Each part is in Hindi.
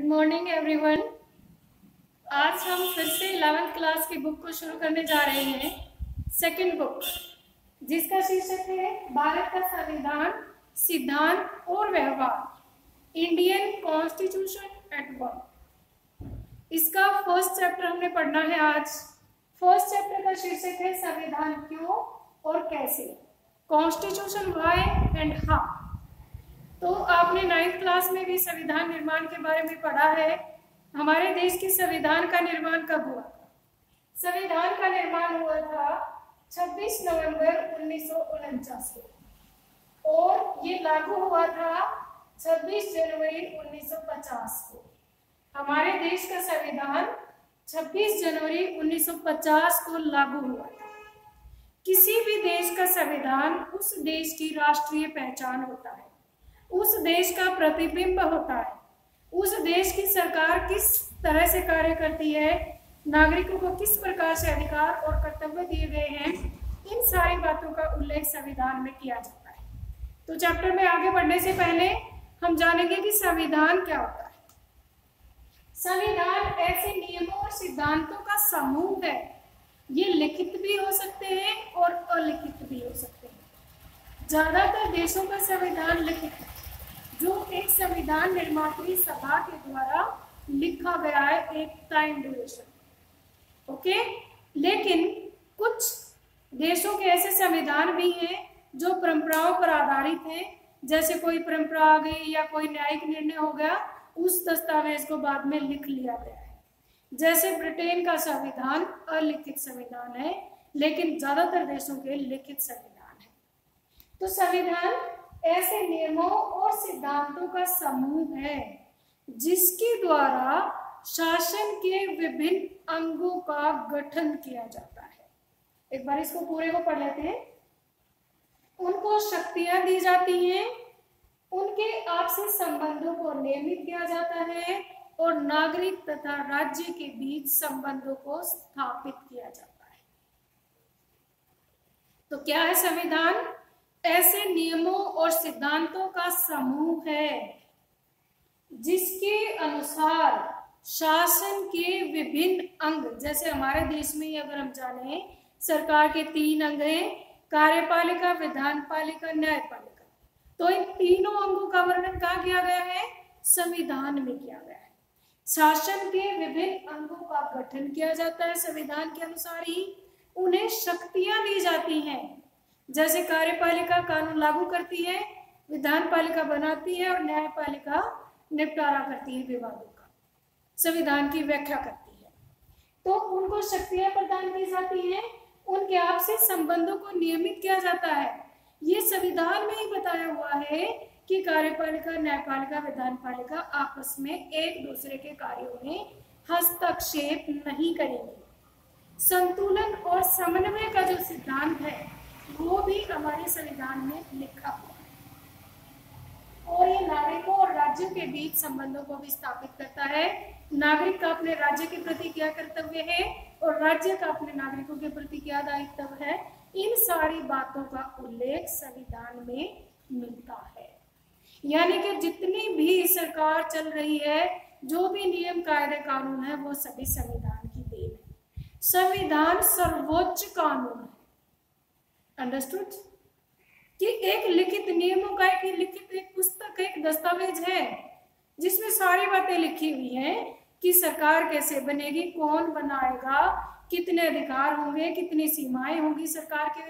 Morning everyone. आज हम फिर से 11th क्लास की बुक को शुरू करने जा रहे हैं, सेकंड बुक, जिसका शीर्षक है भारत का संविधान, सिद्धांत और व्यवहार, इंडियन कॉन्स्टिट्यूशन एट वर्क। इसका फर्स्ट चैप्टर हमने पढ़ना है आज। फर्स्ट चैप्टर का शीर्षक है संविधान क्यों और कैसे, कॉन्स्टिट्यूशन व्हाई एंड हाउ। तो आपने 9th क्लास में भी संविधान निर्माण के बारे में पढ़ा है। हमारे देश के संविधान का निर्माण कब हुआ था? संविधान का निर्माण हुआ था 26 नवंबर 1949 को और ये लागू हुआ था 26 जनवरी 1950 को। हमारे देश का संविधान 26 जनवरी 1950 को लागू हुआ था। किसी भी देश का संविधान उस देश की राष्ट्रीय पहचान होता है, उस देश का प्रतिबिंब होता है, उस देश की सरकार किस तरह से कार्य करती है, नागरिकों को किस प्रकार से अधिकार और कर्तव्य दिए गए हैं, इन सारी बातों का उल्लेख संविधान में किया जाता है। तो चैप्टर में आगे बढ़ने से पहले हम जानेंगे कि संविधान क्या होता है। संविधान ऐसे नियमों और सिद्धांतों का समूह है। ये लिखित भी हो सकते हैं और अलिखित भी हो सकते हैं। ज्यादातर देशों का संविधान लिखित है, जो एक संविधान निर्मात्री सभा के द्वारा लिखा गया है, एक टाइम ड्यूरेशन। ओके, लेकिन कुछ देशों के ऐसे संविधान भी हैं जो परंपराओं पर आधारित हैं। जैसे कोई परंपरा आ गई या कोई न्यायिक निर्णय हो गया, उस दस्तावेज को बाद में लिख लिया गया है। जैसे ब्रिटेन का संविधान अलिखित संविधान है, लेकिन ज्यादातर देशों के लिखित संविधान है। तो संविधान ऐसे नियमों और सिद्धांतों का समूह है जिसके द्वारा शासन के विभिन्न अंगों का गठन किया जाता है। एक बार इसको पूरे को पढ़ लेते हैं। उनको शक्तियां दी जाती हैं, उनके आपसी संबंधों को नियमित किया जाता है और नागरिक तथा राज्य के बीच संबंधों को स्थापित किया जाता है। तो क्या है संविधान? ऐसे नियमों और सिद्धांतों का समूह है जिसके अनुसार शासन के विभिन्न अंग, जैसे हमारे देश में ही अगर हम जाने, सरकार के 3 अंग हैं, कार्यपालिका, विधानपालिका, न्यायपालिका। तो इन तीनों अंगों का वर्णन कहाँ किया गया है? संविधान में किया गया है। शासन के विभिन्न अंगों का गठन किया जाता है संविधान के अनुसार ही। उन्हें शक्तियां दी जाती हैं, जैसे कार्यपालिका कानून लागू करती है, विधानपालिका बनाती है और न्यायपालिका निपटारा करती है, विवादों का, संविधान की व्याख्या करती है। तो उनको शक्तियां प्रदान की जाती हैं, उनके आपसी संबंधों को नियमित किया जाता है। ये संविधान में ही बताया हुआ है कि कार्यपालिका, न्यायपालिका, विधानपालिका आपस में एक दूसरे के कार्यों में हस्तक्षेप नहीं करेंगे। संतुलन और समन्वय का जो सिद्धांत है वो भी हमारे संविधान में लिखा हुआ है और ये नागरिकों और राज्यों के बीच संबंधों को भी स्थापित करता है। नागरिक का अपने राज्य के प्रति क्या कर्तव्य है और राज्य का अपने नागरिकों के प्रति क्या दायित्व है, इन सारी बातों का उल्लेख संविधान में मिलता है। यानी कि जितनी भी सरकार चल रही है, जो भी नियम, कायदे, कानून है, वो सभी संविधान की देन है। संविधान सर्वोच्च कानून है। अंडरस्टूड? कि एक लिखित नियमों का एक लिखित एक पुस्तक, एक दस्तावेज है जिसमें सारी बातें लिखी हुई हैं कि सरकार कैसे बनेगी, कौन बनाएगा, कितने अधिकार होंगे, कितनी सीमाएं होंगी सरकार के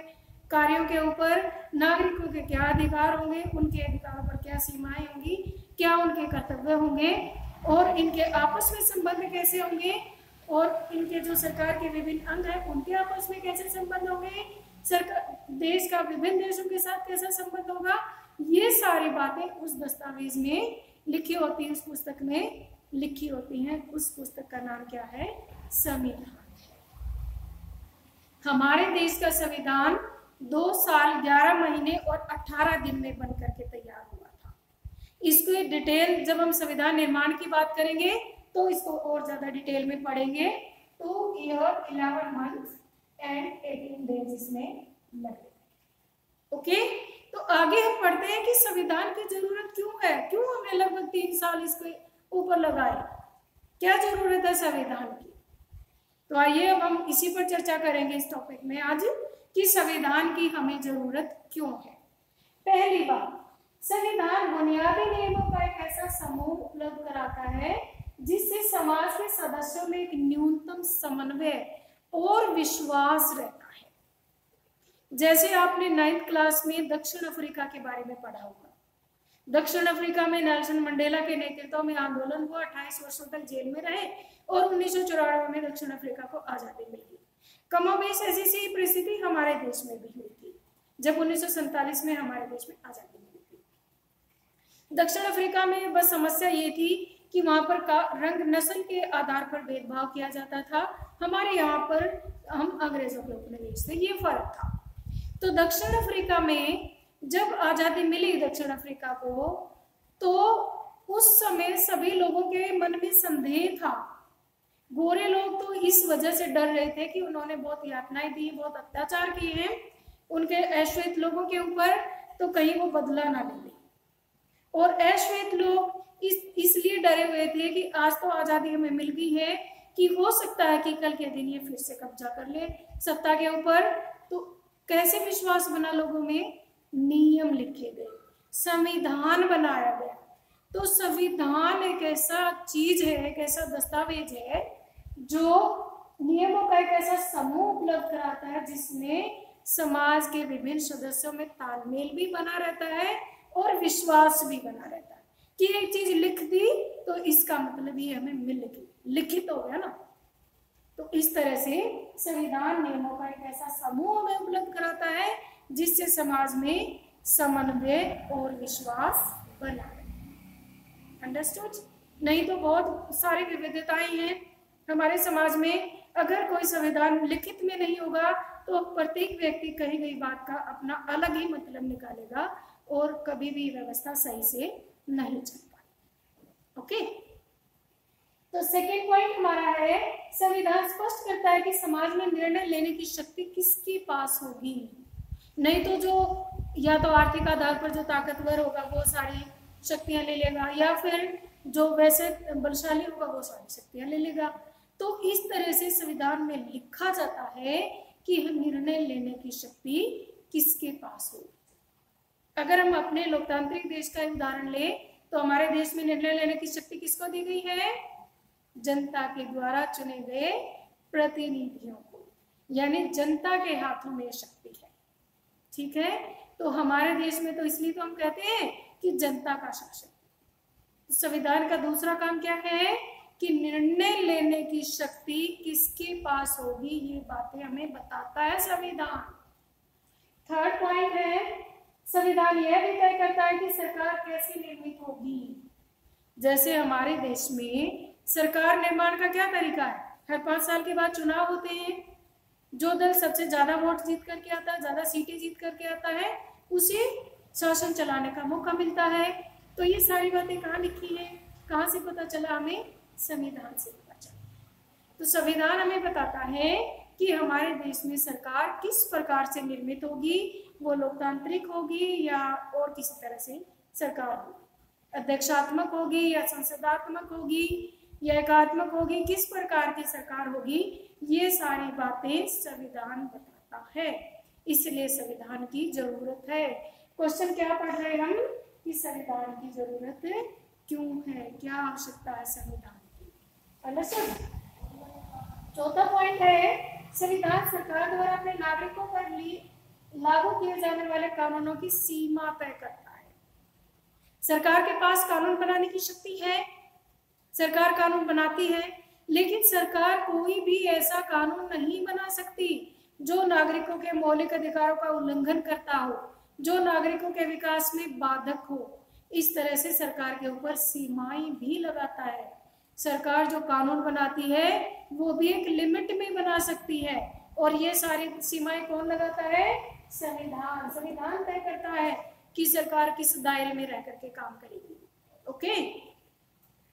कार्यों के ऊपर, नागरिकों के क्या अधिकार होंगे, उनके अधिकारों पर क्या सीमाएं होंगी, क्या उनके कर्तव्य होंगे और इनके आपस में संबंध कैसे होंगे और इनके जो सरकार के विभिन्न अंग हैं उनके आपस में कैसे संबंध होंगे, सरकार देश का विभिन्न देशों के साथ कैसा संबंध होगा। ये सारी बातें उस दस्तावेज में लिखी होती है, उस पुस्तक में लिखी होती हैं। उस पुस्तक का नाम क्या है? संविधान। हमारे देश का संविधान 2 साल 11 महीने और 18 दिन में बन करके तैयार हुआ था। इसको डिटेल जब हम संविधान निर्माण की बात करेंगे तो इसको और ज्यादा डिटेल में पढ़ेंगे। 2 ईयर 11 मंथ्स एंड 18 डेज इसमें लगे। ओके, तो आगे हम पढ़ते हैं कि संविधान की जरूरत क्यों है, क्यों हमें लगभग 3 साल इसको ऊपर लगाए। क्या जरूरत है संविधान की? तो आइए अब हम इसी पर चर्चा करेंगे इस टॉपिक में आज कि संविधान की हमें जरूरत क्यों है। पहली बात, संविधान बुनियादी नियमों का एक ऐसा समूह उपलब्ध कराता है जिससे समाज के सदस्यों में एक न्यूनतम समन्वय और विश्वास रहता है। जैसे आपने 9th क्लास में दक्षिण अफ्रीका के बारे में पढ़ा होगा। दक्षिण अफ्रीका में नेल्सन मंडेला के नेतृत्व में आंदोलन हुआ, 28 वर्षों तक जेल में रहे और 1994 में दक्षिण अफ्रीका को आजादी मिल गई। कमोबेश ऐसी सी परिस्थिति हमारे देश में भी हुई थी जब 1947 में हमारे देश में आजादी मिली थी। दक्षिण अफ्रीका में बस समस्या ये थी कि वहां पर रंग नस्ल के आधार पर भेदभाव किया जाता था। हमारे यहाँ पर हम अंग्रेजों के उपनिवेश थे, ये फर्क था। तो दक्षिण अफ्रीका में जब आजादी मिली दक्षिण अफ्रीका को, तो उस समय सभी लोगों के मन में संदेह था। गोरे लोग तो इस वजह से डर रहे थे कि उन्होंने बहुत यातनाएं दी, बहुत अत्याचार किए हैं उनके अश्वेत लोगों के ऊपर, तो कहीं वो बदला ना ले ले। और अश्वेत लोग इसलिए डरे हुए थे कि आज तो आजादी हमें मिल गई है कि हो सकता है कि कल के दिन ये फिर से कब्जा कर ले सत्ता के ऊपर। तो कैसे विश्वास बना लोगों में? नियम लिखे गए, संविधान बनाया गया। तो संविधान एक ऐसा चीज है, एक ऐसा दस्तावेज है जो नियमों का एक ऐसा समूह उपलब्ध कराता है जिसमें समाज के विभिन्न सदस्यों में तालमेल भी बना रहता है और विश्वास भी बना रहता है कि एक चीज लिख दी तो इसका मतलब ये हमें मिल गई, लिखित हो गया ना। तो इस तरह से संविधान नियमों का एक ऐसा समूह हमें उपलब्ध कराता है जिससे समाज में समन्वय और विश्वास बना रहे। अंडरस्टूड? नहीं तो बहुत सारी विविधताएं हैं हमारे समाज में। अगर कोई संविधान लिखित में नहीं होगा तो प्रत्येक व्यक्ति कही गई बात का अपना अलग ही मतलब निकालेगा और कभी भी व्यवस्था सही से नहीं चल पाएगी। ओके, तो सेकेंड पॉइंट हमारा है, संविधान स्पष्ट करता है कि समाज में निर्णय लेने की शक्ति किसके पास होगी। नहीं तो जो या तो आर्थिक आधार पर जो ताकतवर होगा वो सारी शक्तियां ले लेगा, या फिर जो वैसे बलशाली होगा वो सारी शक्तियां ले लेगा। तो इस तरह से संविधान में लिखा जाता है कि निर्णय लेने की शक्ति किसके पास होगी। अगर हम अपने लोकतांत्रिक देश का उदाहरण लें तो हमारे देश में निर्णय लेने की शक्ति किसको दी गई है? जनता के द्वारा चुने गए प्रतिनिधियों को, यानी जनता के हाथों में शक्ति है। ठीक है, तो हमारे देश में तो इसलिए तो हम कहते हैं कि जनता का शासन। संविधान का दूसरा काम क्या है कि निर्णय लेने की शक्ति किसके पास होगी, ये बातें हमें बताता है संविधान। थर्ड पॉइंट है, संविधान यह भी तय करता है कि सरकार कैसे निर्मित होगी। जैसे हमारे देश में सरकार निर्माण का क्या तरीका है? हर 5 साल के बाद चुनाव होते हैं। जो दल सबसे ज्यादा वोट जीत करके आता है, ज्यादा सीटें जीत करके आता है, उसे शासन चलाने का मौका मिलता है। तो ये सारी बातें कहाँ लिखी है, कहाँ से पता चला हमें? संविधान से पता चला। तो संविधान हमें बताता है कि हमारे देश में सरकार किस प्रकार से निर्मित होगी, वो लोकतांत्रिक होगी या और किसी तरह से सरकार होगी, अध्यक्षात्मक होगी या संसदात्मक होगी या एकात्मक होगी, किस प्रकार की सरकार होगी, ये सारी बातें संविधान बताता है। इसलिए संविधान की जरूरत है। क्वेश्चन क्या पढ़ रहे हैं हम कि संविधान की जरूरत क्यों है, क्या आवश्यकता है संविधान की। अंडरस्टूड? चौथा पॉइंट है, संविधान सरकार द्वारा अपने नागरिकों पर लागू किए जाने वाले कानूनों की सीमा तय करता है। सरकार के पास कानून बनाने की शक्ति है, सरकार कानून बनाती है, लेकिन सरकार कोई भी ऐसा कानून नहीं बना सकती जो नागरिकों के मौलिक अधिकारों का उल्लंघन करता हो, जो नागरिकों के विकास में बाधक हो। इस तरह से सरकार के ऊपर सीमाएं भी लगाता है। सरकार जो कानून बनाती है वो भी एक लिमिट में बना सकती है, और ये सारी सीमाएं कौन लगाता है? संविधान। संविधान तय करता है कि सरकार किस दायरे में रह करके काम करेगी। ओके,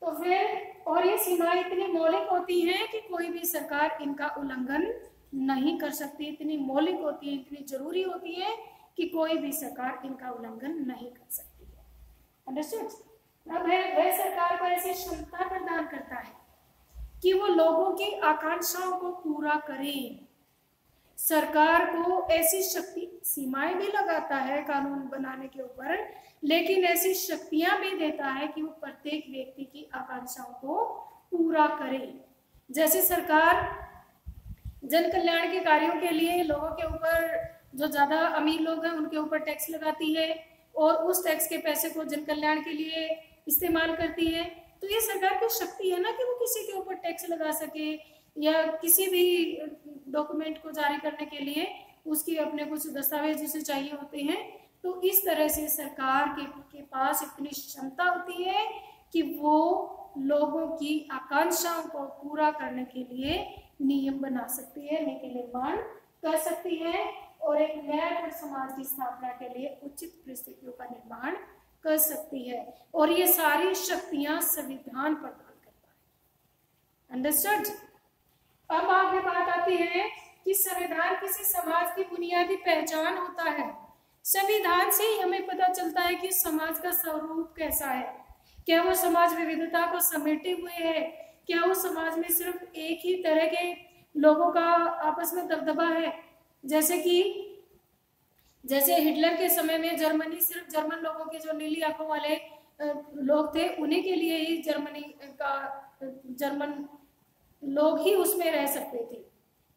तो फिर और ये सीमाएं इतनी मौलिक होती हैं कि कोई भी सरकार इनका उल्लंघन नहीं कर सकती। इतनी मौलिक होती है, इतनी जरूरी होती है कि कोई भी सरकार इनका उल्लंघन नहीं कर सकती है। अंडरस्टूड? अब वह सरकार को ऐसी क्षमता प्रदान करता है कि वो लोगों की आकांक्षाओं को पूरा करे। सरकार को ऐसी शक्ति, सीमाएं भी लगाता है कानून बनाने के ऊपर, लेकिन ऐसी शक्तियां भी देता है कि वो प्रत्येक व्यक्ति की आकांक्षाओं को पूरा करे। जैसे सरकार जन कल्याण के कार्यों के लिए लोगों के ऊपर, जो ज्यादा अमीर लोग हैं उनके ऊपर टैक्स लगाती है और उस टैक्स के पैसे को जन कल्याण के लिए इस्तेमाल करती है। तो ये सरकार की शक्ति है ना कि वो किसी के ऊपर टैक्स लगा सके या किसी भी डॉक्यूमेंट को जारी करने के लिए उसकी अपने कुछ दस्तावेज जिसे चाहिए होते हैं। तो इस तरह से सरकार के पास इतनी क्षमता होती है कि वो लोगों की आकांक्षाओं को पूरा करने के लिए नियम बना सकती है, नीति निर्माण कर सकती है और एक न्यायपूर्ण समाज की स्थापना के लिए उचित परिस्थितियों का निर्माण कर सकती है। और ये सारी शक्तियां संविधान प्रदान करता है। अंडरस्टूड? अब आगे बात आती है कि संविधान किसी समाज की बुनियादी पहचान होता है। संविधान से ही हमें पता चलता है कि समाज का स्वरूप कैसा है। क्या वो समाज विविधता को समेटे हुए है? क्या वो समाज में सिर्फ एक ही तरह के लोगों का आपस में दबदबा है? जैसे हिटलर के समय में जर्मनी सिर्फ जर्मन लोगों के, जो नीली आंखों वाले लोग थे, उन्हीं के लिए ही जर्मन लोग ही उसमें रह सकते थे।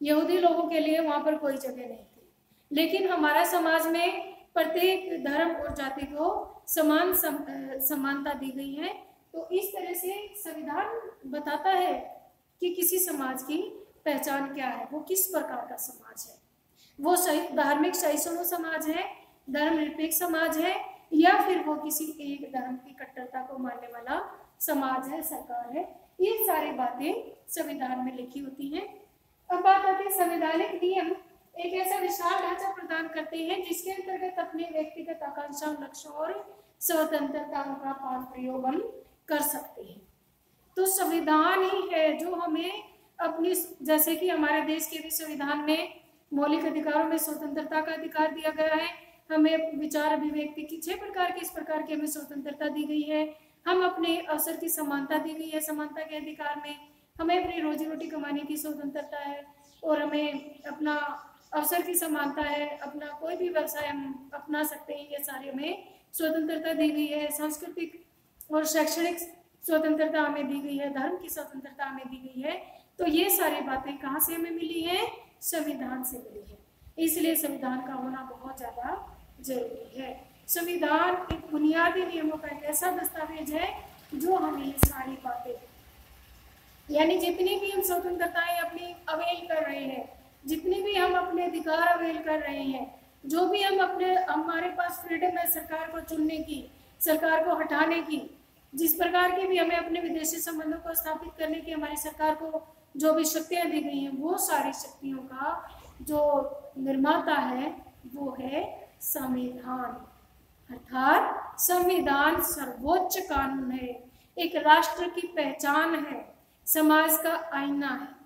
यहूदी लोगों के लिए वहां पर कोई जगह नहीं थी। लेकिन हमारा समाज में प्रत्येक धर्म और जाति को समान समानता दी गई है। तो इस तरह से संविधान बताता है कि किसी समाज की पहचान क्या है, वो किस प्रकार का समाज है। वो धार्मिक सहिष्णु समाज है, धर्मनिरपेक्ष समाज है, या फिर वो किसी एक धर्म की कट्टरता को मानने वाला समाज है, सरकार है। ये सारी बातें संविधान में लिखी होती हैं। अब बात आती है संवैधानिक नियम एक ऐसा विशाल ढांचा प्रदान करते हैं जिसके अंतर्गत अपने व्यक्तिगत आकांक्षाओं, लक्ष्यों और स्वतंत्रताओं का पालन प्रयोग हम कर सकते हैं। तो संविधान ही है जो हमें अपनी, जैसे कि हमारे देश के भी संविधान में मौलिक अधिकारों में स्वतंत्रता का अधिकार दिया गया है। हमें विचार अभिव्यक्ति की 6 प्रकार की, इस प्रकार की हमें स्वतंत्रता दी गई है। हम अपने अवसर की समानता दी गई है, समानता के अधिकार में हमें अपनी रोजी रोटी कमाने की स्वतंत्रता है और हमें अपना अवसर की समानता है, अपना कोई भी व्यवसाय हम अपना सकते हैं, ये सारी हमें स्वतंत्रता दी गई है। सांस्कृतिक और शैक्षणिक स्वतंत्रता हमें दी गई है, धर्म की स्वतंत्रता हमें दी गई है। तो ये सारी बातें कहाँ से हमें मिली है? संविधान से मिली है। इसलिए संविधान का होना बहुत ज्यादा जरूरी है। संविधान एक बुनियादी नियमों का एक ऐसा दस्तावेज है जो हमें ये सारी बातें, यानी जितनी भी हम स्वतंत्रताएं अपनी अवेल कर रहे हैं, जितने भी हम अपने अधिकार अवेल कर रहे हैं, जो भी हमारे पास फ्रीडम है सरकार को चुनने की, सरकार को हटाने की, जिस प्रकार की भी हमें अपने विदेशी संबंधों को स्थापित करने की हमारी सरकार को जो भी शक्तियां दी गई हैं, वो सारी शक्तियों का जो निर्माता है वो है संविधान। अर्थात संविधान सर्वोच्च कानून है, एक राष्ट्र की पहचान है, समाज का आईना है।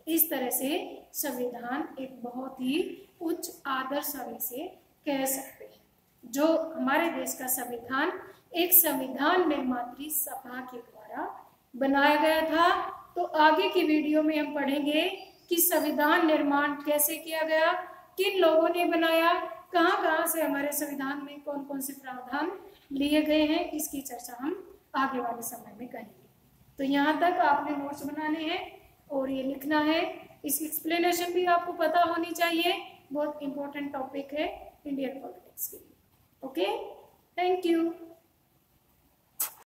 इस तरह से संविधान एक बहुत ही उच्च आदर्श हमें से कह सकते हैं। जो हमारे देश का संविधान एक संविधान निर्मात्री सभा के द्वारा बनाया गया था। तो आगे की वीडियो में हम पढ़ेंगे कि संविधान निर्माण कैसे किया गया, किन लोगों ने बनाया, कहाँ से हमारे संविधान में कौन कौन से प्रावधान लिए गए हैं, इसकी चर्चा हम आगे वाले समय में करेंगे। तो यहाँ तक आपने नोट्स बनाने हैं और ये लिखना है। इसकी एक्सप्लेनेशन भी आपको पता होनी चाहिए, बहुत इंपॉर्टेंट टॉपिक है इंडियन पॉलिटिक्स के लिए। Okay, thank you.